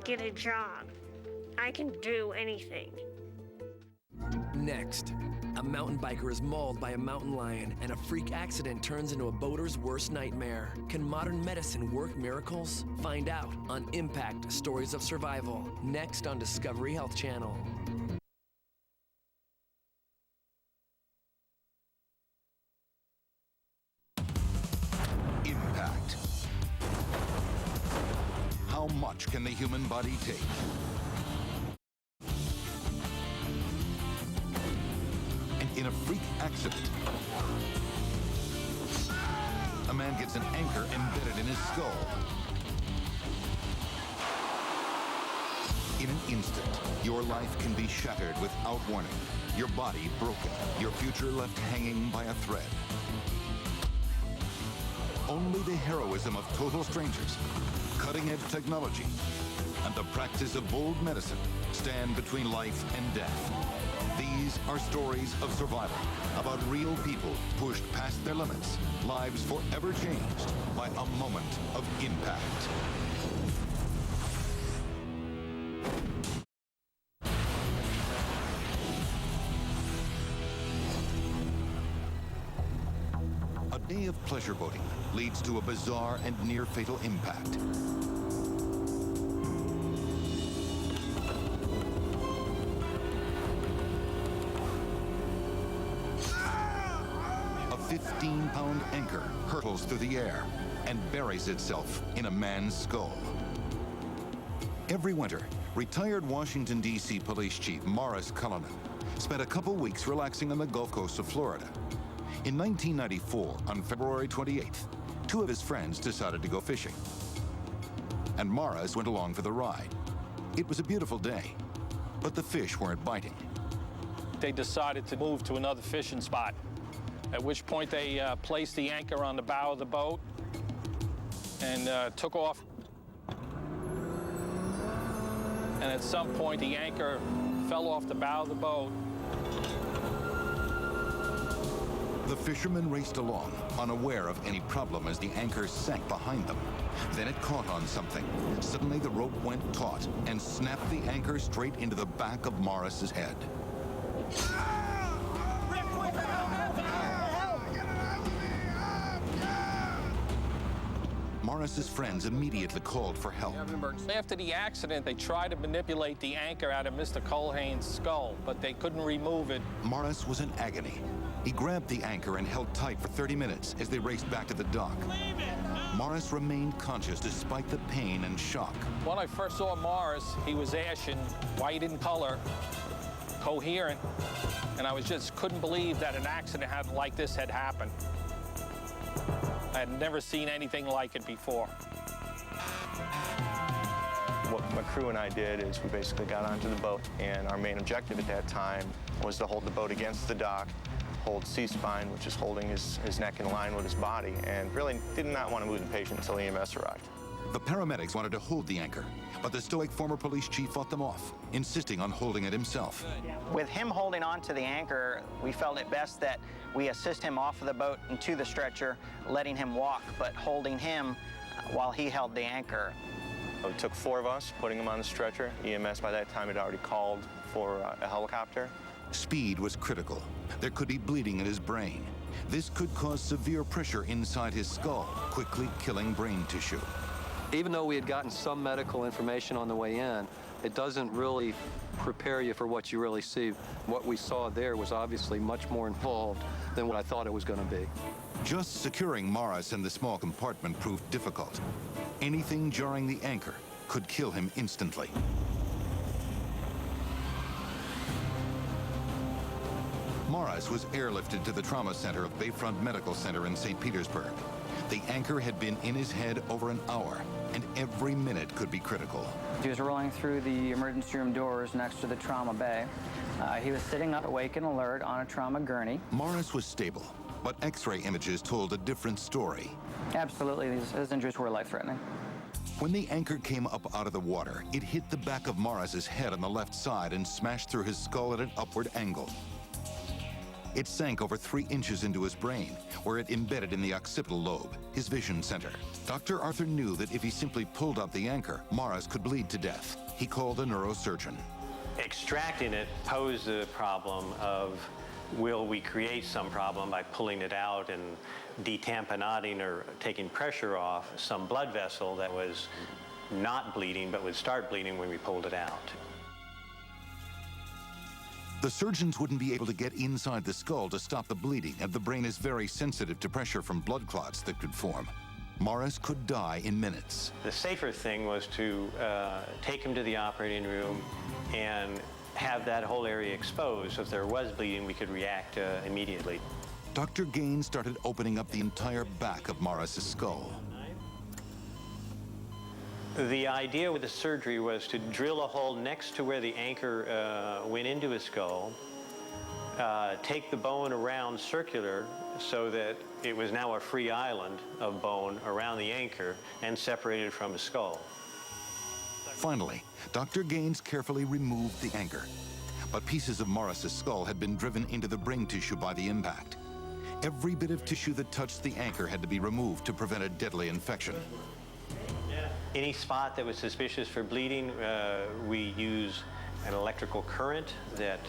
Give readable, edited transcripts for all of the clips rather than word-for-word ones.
get a job. I can do anything. Next, a mountain biker is mauled by a mountain lion and a freak accident turns into a boater's worst nightmare. Can modern medicine work miracles? Find out on Impact: Stories of Survival, next on Discovery Health Channel. Impact. How much can the human body take? In a freak accident, a man gets an anchor embedded in his skull. In an instant, your life can be shattered without warning, your body broken, your future left hanging by a thread. Only the heroism of total strangers, cutting-edge technology, and the practice of bold medicine stand between life and death. These are stories of survival, about real people pushed past their limits, lives forever changed by a moment of impact. A day of pleasure boating leads to a bizarre and near-fatal impact. A 15-pound anchor hurtles through the air and buries itself in a man's skull. Every winter, retired Washington, D.C. Police Chief Morris Cullinan spent a couple weeks relaxing on the Gulf Coast of Florida. In 1994, on February 28th, two of his friends decided to go fishing. And Morris went along for the ride. It was a beautiful day, but the fish weren't biting. They decided to move to another fishing spot, at which point they placed the anchor on the bow of the boat and took off. And at some point, the anchor fell off the bow of the boat. The fishermen raced along, unaware of any problem as the anchor sank behind them. Then it caught on something. Suddenly, the rope went taut and snapped the anchor straight into the back of Morris's head. Morris's friends immediately called for help. After the accident, they tried to manipulate the anchor out of Mr. Culhane's skull, but they couldn't remove it. Morris was in agony. He grabbed the anchor and held tight for 30 minutes as they raced back to the dock. Morris remained conscious despite the pain and shock. When I first saw Morris, he was ashen, white in color, coherent, and I just couldn't believe that an accident like this had happened. I had never seen anything like it before. What my crew and I did is we basically got onto the boat, and our main objective at that time was to hold the boat against the dock, hold C-spine, which is holding his neck in line with his body, and really did not want to move the patient until EMS arrived. The paramedics wanted to hold the anchor, but the stoic former police chief fought them off, insisting on holding it himself. With him holding on to the anchor, we felt it best that we assist him off of the boat and to the stretcher, letting him walk, but holding him while he held the anchor. It took 4 of us, putting him on the stretcher. EMS by that time had already called for a helicopter. Speed was critical. There could be bleeding in his brain. This could cause severe pressure inside his skull, quickly killing brain tissue. Even though we had gotten some medical information on the way in, it doesn't really prepare you for what you really see. What we saw there was obviously much more involved than what I thought it was going to be. Just securing Morris in the small compartment proved difficult. Anything jarring the anchor could kill him instantly. Morris was airlifted to the trauma center of Bayfront Medical Center in St. Petersburg. The anchor had been in his head over an hour, and every minute could be critical. He was rolling through the emergency room doors next to the trauma bay. He was sitting up, awake and alert, on a trauma gurney. Morris was stable, but X-ray images told a different story. Absolutely, his injuries were life-threatening. When the anchor came up out of the water, it hit the back of Morris's head on the left side and smashed through his skull at an upward angle. It sank over 3 inches into his brain, where it embedded in the occipital lobe, his vision center. Dr. Arthur knew that if he simply pulled out the anchor, Morris could bleed to death. He called a neurosurgeon. Extracting it posed the problem of, will we create some problem by pulling it out and detamponading or taking pressure off some blood vessel that was not bleeding but would start bleeding when we pulled it out. The surgeons wouldn't be able to get inside the skull to stop the bleeding, and the brain is very sensitive to pressure from blood clots that could form. Morris could die in minutes. The safer thing was to take him to the operating room and have that whole area exposed. So if there was bleeding, we could react immediately. Dr. Gaines started opening up the entire back of Morris's skull. The idea with the surgery was to drill a hole next to where the anchor went into his skull, take the bone around circular so that it was now a free island of bone around the anchor and separated from his skull. Finally, Dr. Gaines carefully removed the anchor, but pieces of Morris's skull had been driven into the brain tissue by the impact. Every bit of tissue that touched the anchor had to be removed to prevent a deadly infection. Any spot that was suspicious for bleeding, we use an electrical current that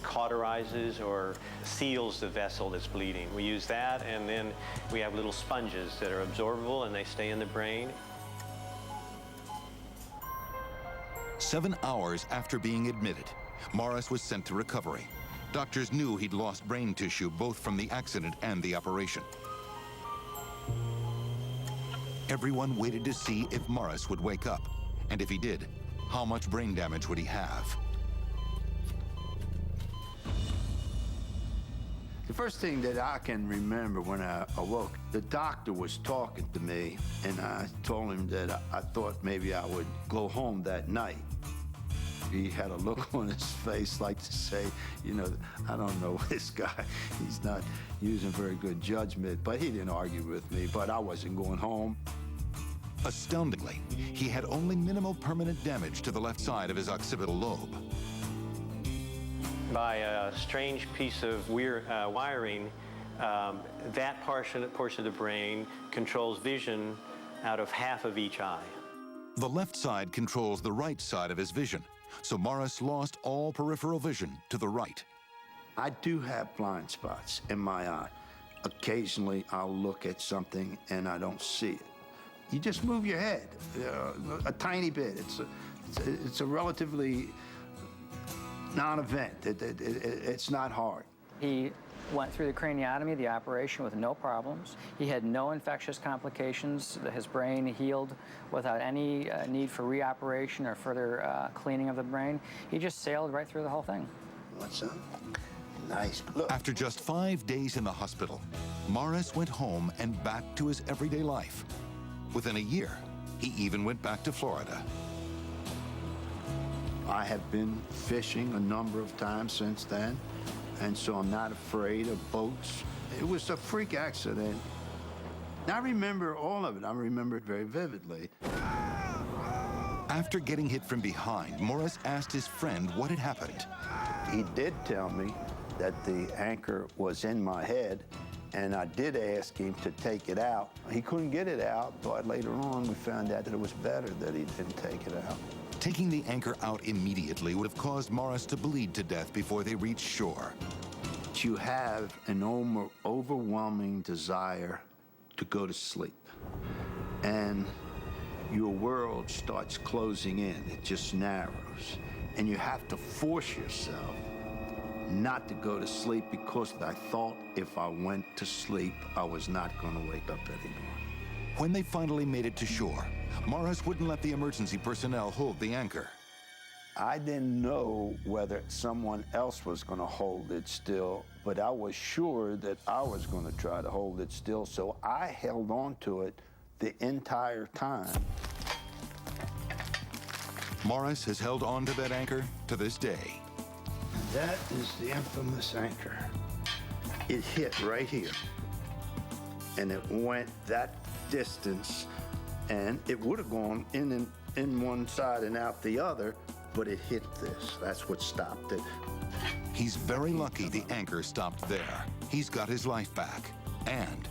cauterizes or seals the vessel that's bleeding. We use that, and then we have little sponges that are absorbable and they stay in the brain. 7 hours after being admitted, Morris was sent to recovery. Doctors knew he'd lost brain tissue both from the accident and the operation. Everyone waited to see if Morris would wake up, and if he did, how much brain damage would he have? The first thing that I can remember when I awoke, the doctor was talking to me, and I told him that I thought maybe I would go home that night. He had a look on his face like to say, you know, I don't know this guy. He's not using very good judgment, but he didn't argue with me, but I wasn't going home. Astoundingly, he had only minimal permanent damage to the left side of his occipital lobe. By a strange piece of wiring, that portion of the brain controls vision out of half of each eye. The left side controls the right side of his vision, so Morris lost all peripheral vision to the right. I do have blind spots in my eye. Occasionally, I'll look at something and I don't see it. You just move your head a tiny bit. It's a relatively non-event. It's not hard. He went through the craniotomy, the operation, with no problems. He had no infectious complications. His brain healed without any need for reoperation or further cleaning of the brain. He just sailed right through the whole thing. What's up? Nice. Look. After just 5 days in the hospital, Morris went home and back to his everyday life. Within a year, he even went back to Florida. I have been fishing a number of times since then, and so I'm not afraid of boats. It was a freak accident. I remember all of it. I remember it very vividly. After getting hit from behind, Morris asked his friend what had happened. He did tell me that the anchor was in my head, and I did ask him to take it out. He couldn't get it out, but later on we found out that it was better that he didn't take it out. Taking the anchor out immediately would have caused Morris to bleed to death before they reached shore. You have an overwhelming desire to go to sleep, and your world starts closing in. It just narrows, and you have to force yourself not to go to sleep, because I thought if I went to sleep, I was not going to wake up anymore. When they finally made it to shore, Morris wouldn't let the emergency personnel hold the anchor. I didn't know whether someone else was going to hold it still, but I was sure that I was going to try to hold it still, so I held on to it the entire time. Morris has held on to that anchor to this day. That is the infamous anchor. It hit right here, and it went that distance, and it would have gone in one side and out the other, but it hit this. That's what stopped it. He's very lucky the anchor stopped there. He's got his life back. And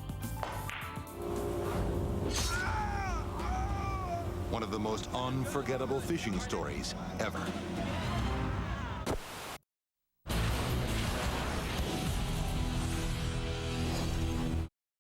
one of the most unforgettable fishing stories ever.